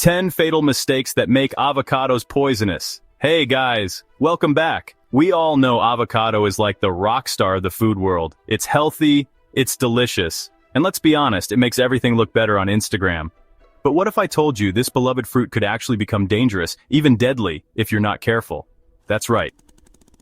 10 fatal mistakes that make avocados poisonous. Hey guys, welcome back. We all know avocado is like the rock star of the food world. It's healthy, it's delicious, and let's be honest, it makes everything look better on Instagram. But what if I told you this beloved fruit could actually become dangerous, even deadly, if you're not careful? That's right.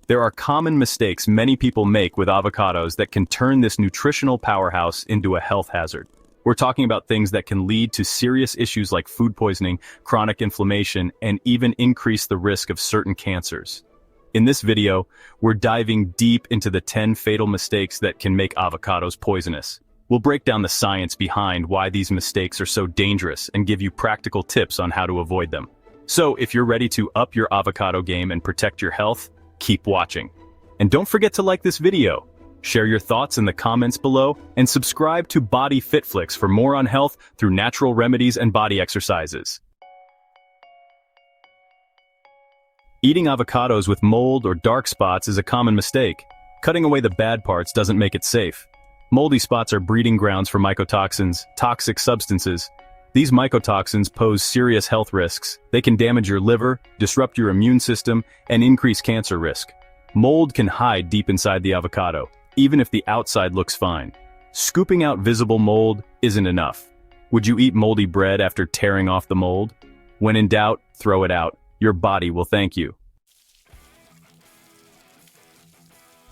There are common mistakes many people make with avocados that can turn this nutritional powerhouse into a health hazard. We're talking about things that can lead to serious issues like food poisoning, chronic inflammation, and even increase the risk of certain cancers. In this video, we're diving deep into the 10 fatal mistakes that can make avocados poisonous. We'll break down the science behind why these mistakes are so dangerous and give you practical tips on how to avoid them. So, if you're ready to up your avocado game and protect your health, keep watching. And don't forget to like this video. Share your thoughts in the comments below, and subscribe to Body Fit Flicks for more on health through natural remedies and body exercises. Eating avocados with mold or dark spots is a common mistake. Cutting away the bad parts doesn't make it safe. Moldy spots are breeding grounds for mycotoxins, toxic substances. These mycotoxins pose serious health risks. They can damage your liver, disrupt your immune system, and increase cancer risk. Mold can hide deep inside the avocado, even if the outside looks fine. Scooping out visible mold isn't enough. Would you eat moldy bread after tearing off the mold? When in doubt, throw it out. Your body will thank you.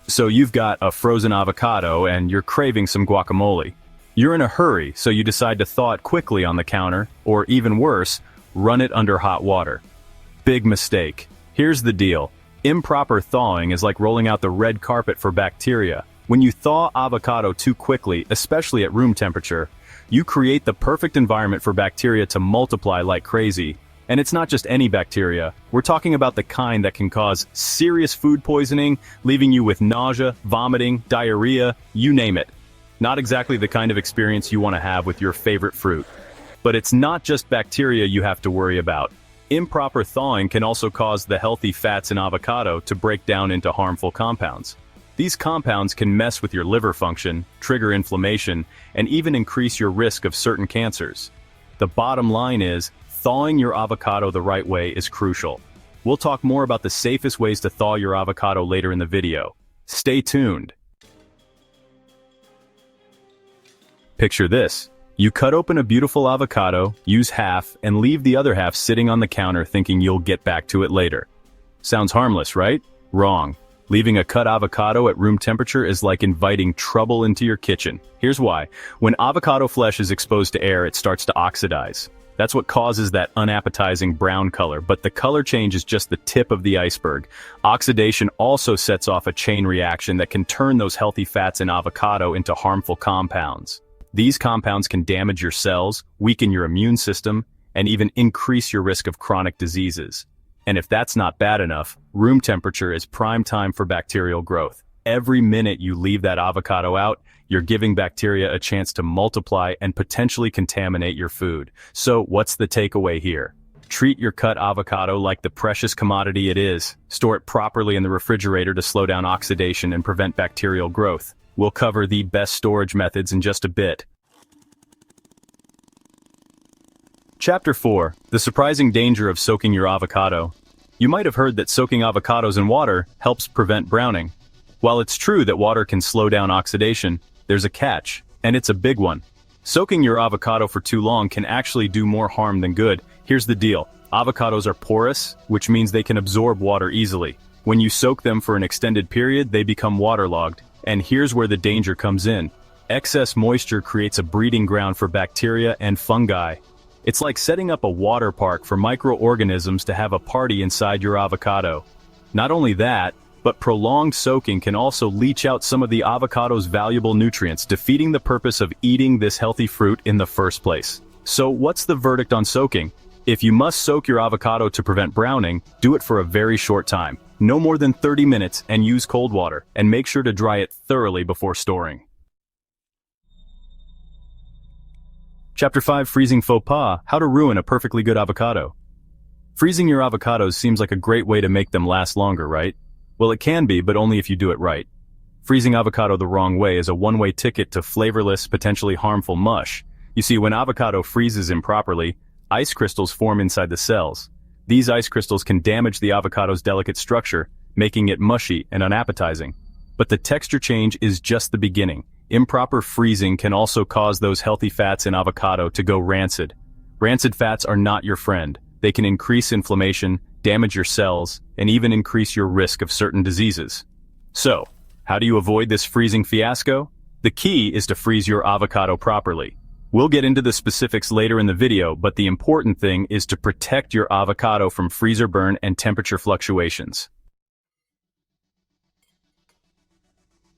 So you've got a frozen avocado and you're craving some guacamole. You're in a hurry, so you decide to thaw it quickly on the counter, or even worse, run it under hot water. Big mistake. Here's the deal. Improper thawing is like rolling out the red carpet for bacteria. When you thaw avocado too quickly, especially at room temperature, you create the perfect environment for bacteria to multiply like crazy. And it's not just any bacteria. We're talking about the kind that can cause serious food poisoning, leaving you with nausea, vomiting, diarrhea, you name it. Not exactly the kind of experience you want to have with your favorite fruit. But it's not just bacteria you have to worry about. Improper thawing can also cause the healthy fats in avocado to break down into harmful compounds. These compounds can mess with your liver function, trigger inflammation, and even increase your risk of certain cancers. The bottom line is, thawing your avocado the right way is crucial. We'll talk more about the safest ways to thaw your avocado later in the video. Stay tuned. Picture this. You cut open a beautiful avocado, use half, and leave the other half sitting on the counter thinking you'll get back to it later. Sounds harmless, right? Wrong. Leaving a cut avocado at room temperature is like inviting trouble into your kitchen. Here's why. When avocado flesh is exposed to air, it starts to oxidize. That's what causes that unappetizing brown color, but the color change is just the tip of the iceberg. Oxidation also sets off a chain reaction that can turn those healthy fats in avocado into harmful compounds. These compounds can damage your cells, weaken your immune system, and even increase your risk of chronic diseases. And if that's not bad enough, room temperature is prime time for bacterial growth. Every minute you leave that avocado out, you're giving bacteria a chance to multiply and potentially contaminate your food. So what's the takeaway here? Treat your cut avocado like the precious commodity it is. Store it properly in the refrigerator to slow down oxidation and prevent bacterial growth. We'll cover the best storage methods in just a bit. Chapter 4. The surprising danger of soaking your avocado. You might have heard that soaking avocados in water helps prevent browning. While it's true that water can slow down oxidation, there's a catch, and it's a big one. Soaking your avocado for too long can actually do more harm than good. Here's the deal. Avocados are porous, which means they can absorb water easily. When you soak them for an extended period, they become waterlogged. And here's where the danger comes in. Excess moisture creates a breeding ground for bacteria and fungi. It's like setting up a water park for microorganisms to have a party inside your avocado. Not only that, but prolonged soaking can also leach out some of the avocado's valuable nutrients, defeating the purpose of eating this healthy fruit in the first place. So what's the verdict on soaking? If you must soak your avocado to prevent browning, do it for a very short time. No more than 30 minutes, and use cold water, and make sure to dry it thoroughly before storing. Chapter 5. Freezing faux pas. How to ruin a perfectly good avocado. Freezing your avocados seems like a great way to make them last longer, right? Well, it can be, but only if you do it right. Freezing avocado the wrong way is a one-way ticket to flavorless, potentially harmful mush. You see, when avocado freezes improperly, Ice crystals form inside the cells. These ice crystals can damage the avocado's delicate structure, making it mushy and unappetizing. But the texture change is just the beginning. Improper freezing can also cause those healthy fats in avocado to go rancid. Rancid fats are not your friend. They can increase inflammation, damage your cells, and even increase your risk of certain diseases. So, how do you avoid this freezing fiasco? The key is to freeze your avocado properly. We'll get into the specifics later in the video, but the important thing is to protect your avocado from freezer burn and temperature fluctuations.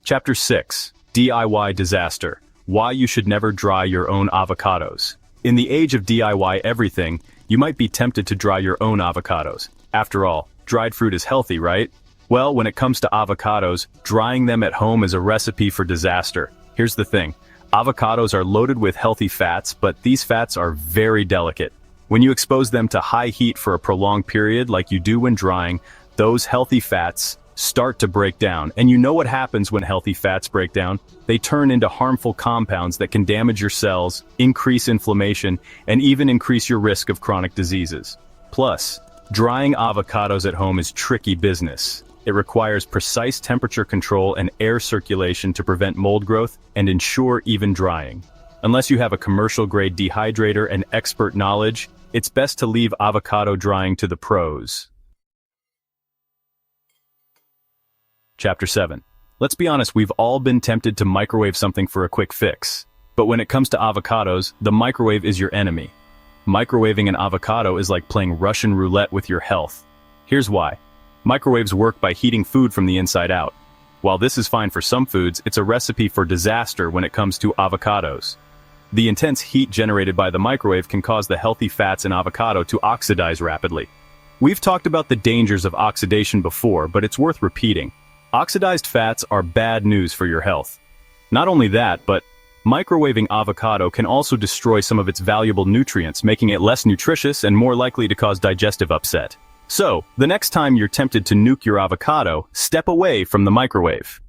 Chapter 6. DIY Disaster. Why you should never dry your own avocados. In the age of DIY everything, you might be tempted to dry your own avocados. After all, dried fruit is healthy, right? Well, when it comes to avocados, drying them at home is a recipe for disaster. Here's the thing. Avocados are loaded with healthy fats, but these fats are very delicate. When you expose them to high heat for a prolonged period like you do when drying, those healthy fats start to break down. And you know what happens when healthy fats break down? They turn into harmful compounds that can damage your cells, increase inflammation, and even increase your risk of chronic diseases. Plus, drying avocados at home is tricky business. It requires precise temperature control and air circulation to prevent mold growth and ensure even drying. Unless you have a commercial-grade dehydrator and expert knowledge, it's best to leave avocado drying to the pros. Chapter 7. Let's be honest, we've all been tempted to microwave something for a quick fix. But when it comes to avocados, the microwave is your enemy. Microwaving an avocado is like playing Russian roulette with your health. Here's why. Microwaves work by heating food from the inside out. While this is fine for some foods, it's a recipe for disaster when it comes to avocados. The intense heat generated by the microwave can cause the healthy fats in avocado to oxidize rapidly. We've talked about the dangers of oxidation before, but it's worth repeating. Oxidized fats are bad news for your health. Not only that, but microwaving avocado can also destroy some of its valuable nutrients, making it less nutritious and more likely to cause digestive upset. So, the next time you're tempted to nuke your avocado, step away from the microwave.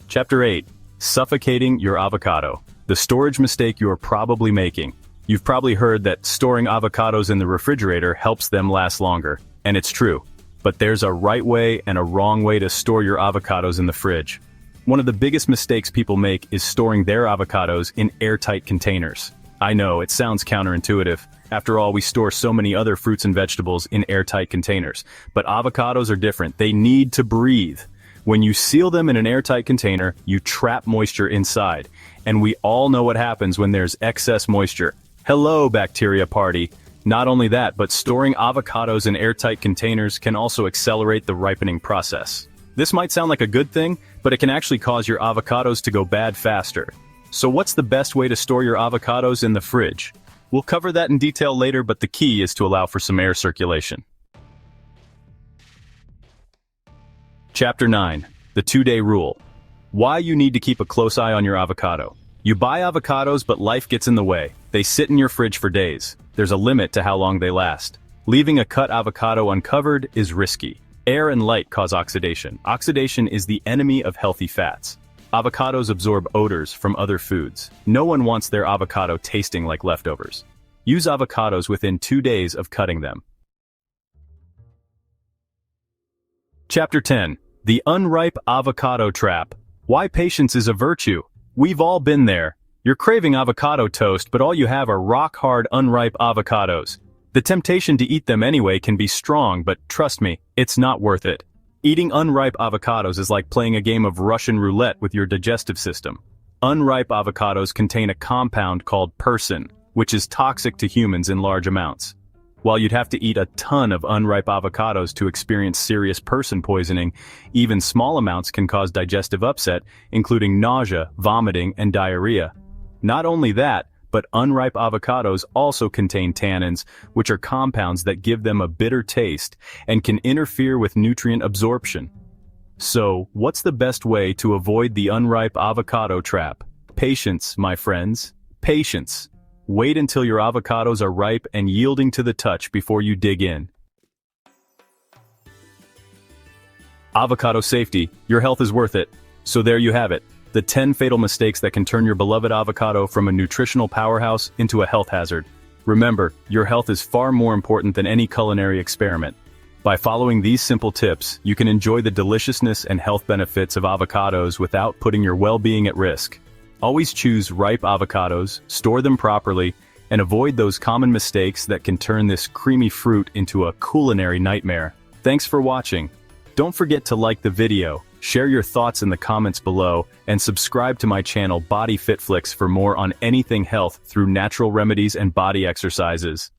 Chapter 8. Suffocating your avocado. The storage mistake you are probably making. You've probably heard that storing avocados in the refrigerator helps them last longer, and it's true. But there's a right way and a wrong way to store your avocados in the fridge. One of the biggest mistakes people make is storing their avocados in airtight containers. I know, it sounds counterintuitive. After all, we store so many other fruits and vegetables in airtight containers. But avocados are different. They need to breathe. When you seal them in an airtight container, you trap moisture inside. And we all know what happens when there's excess moisture. Hello, bacteria party. Not only that, but storing avocados in airtight containers can also accelerate the ripening process. This might sound like a good thing, but it can actually cause your avocados to go bad faster. So what's the best way to store your avocados in the fridge? We'll cover that in detail later, but the key is to allow for some air circulation. Chapter 9. The 2-day rule. Why you need to keep a close eye on your avocado. You buy avocados, but life gets in the way. They sit in your fridge for days. There's a limit to how long they last. Leaving a cut avocado uncovered is risky. Air and light cause oxidation. Oxidation is the enemy of healthy fats. Avocados absorb odors from other foods. No one wants their avocado tasting like leftovers. Use avocados within 2 days of cutting them. Chapter 10. The unripe avocado trap. Why patience is a virtue. We've all been there. You're craving avocado toast, but all you have are rock-hard unripe avocados. The temptation to eat them anyway can be strong, but trust me, it's not worth it. Eating unripe avocados is like playing a game of Russian roulette with your digestive system. Unripe avocados contain a compound called persin, which is toxic to humans in large amounts. While you'd have to eat a ton of unripe avocados to experience serious persin poisoning, even small amounts can cause digestive upset, including nausea, vomiting, and diarrhea. Not only that, but unripe avocados also contain tannins, which are compounds that give them a bitter taste and can interfere with nutrient absorption. So, what's the best way to avoid the unripe avocado trap? Patience, my friends. Patience. Wait until your avocados are ripe and yielding to the touch before you dig in. Avocado safety. Your health is worth it. So there you have it. The The 10 fatal mistakes that can turn your beloved avocado from a nutritional powerhouse into a health hazard. Remember, your health is far more important than any culinary experiment. By following these simple tips, you can enjoy the deliciousness and health benefits of avocados without putting your well-being at risk. Always choose ripe avocados, store them properly, and avoid those common mistakes that can turn this creamy fruit into a culinary nightmare. Thanks for watching. Don't forget to like the video, share your thoughts in the comments below, and subscribe to my channel Body Fit Flicks for more on anything health through natural remedies and body exercises.